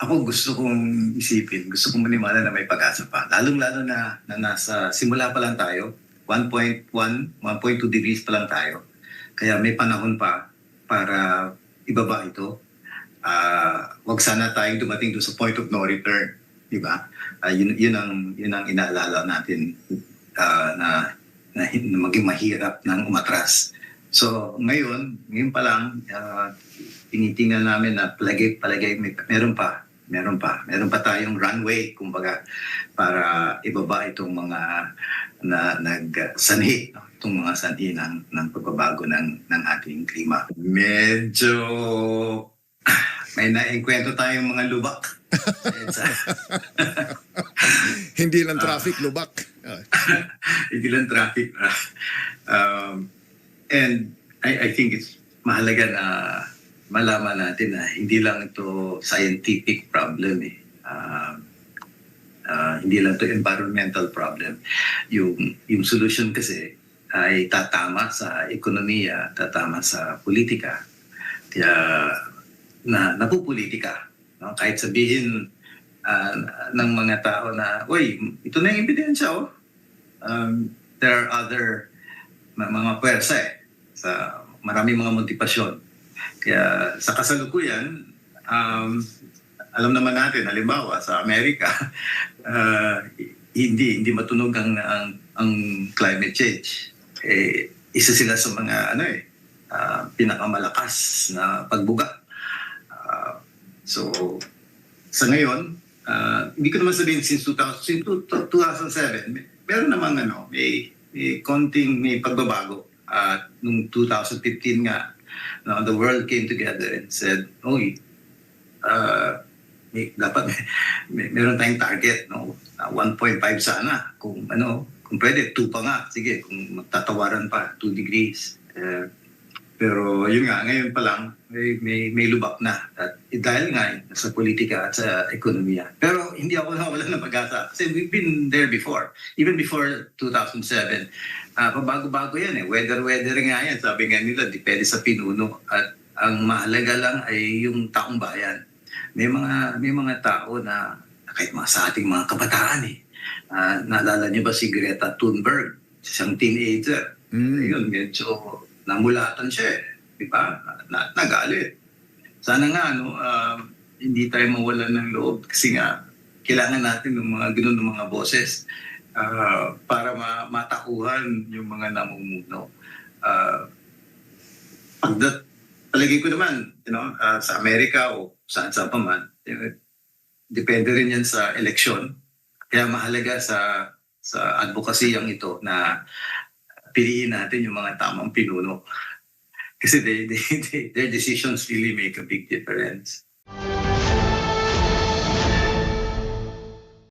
Ako gusto kong isipin, gusto kong maniwala na may pag-asa pa. Lalong-lalo na nasa simula pa lang tayo, 1.1, 1.2 degrees pa lang tayo. Kaya may panahon pa para ibaba ito. Wag sana tayong dumating doon sa point of no return, di ba? Yun ang inaalala natin na maging mahirap ng umatras. So ngayon pa lang, tinitingnan namin na palagay meron pa tayong runway, kumbaga, para ibaba itong mga nagsanhi, no? Itong mga sanhi ng pagbabago ng ating klima. Medyo may naengkwento tayong mga lubak. Hindi lang traffic, lubak. Hindi lang traffic. And I think it's mahalaga na malaman natin na hindi lang ito scientific problem eh. Hindi lang ito environmental problem. Yung solution kasi ay tatama sa ekonomiya, tatama sa politika. Kaya napupolitika. No? Kahit sabihin ng mga tao na, uy, ito na yung ebidensya, oh. There are other mga pwersa eh. Sa maraming mga motivasyon. Kaya sa kasalukuyan, alam naman natin, halimbawa sa Amerika, hindi matunog ang climate change. Isa sila sa mga pinakamalakas na pagbuga. So sa ngayon, hindi ko naman sabihin since 2007, meron namang may konting may pagbabago. Nung 2015 nga, the world came together and said, dapat meron tayong target, no? 1.5 sana. Kung pwede, 2 pa nga. Sige, kung magtatawaran pa, 2 degrees. Pero yun nga, ngayon pa lang, may lubak na. At dahil nga sa politika at sa ekonomiya. Pero hindi ako nawalan ng pag-asa. Kasi we've been there before. Even before 2007. Pabago-bago yan eh. Weather nga yan. Sabi nga nila, depende sa pinuno. At ang mahalaga lang ay yung taong bayan. May mga tao na kahit sa ating mga kabataan eh. Naalala niyo ba si Greta Thunberg? Isang teenager. Yun, medyo namulatan siya eh. Di ba? Nagalit. Sana nga, hindi tayo mawalan ng loob. Kasi nga, kailangan natin ng mga ganun ng mga boses para matakuhan yung mga namumuno. Palagay ko naman, sa Amerika o saan pa man, depende rin yan sa eleksyon. Kaya mahalaga sa advokasiyang ito na piliin natin yung mga tamang pinuno. Kasi their decisions really make a big difference.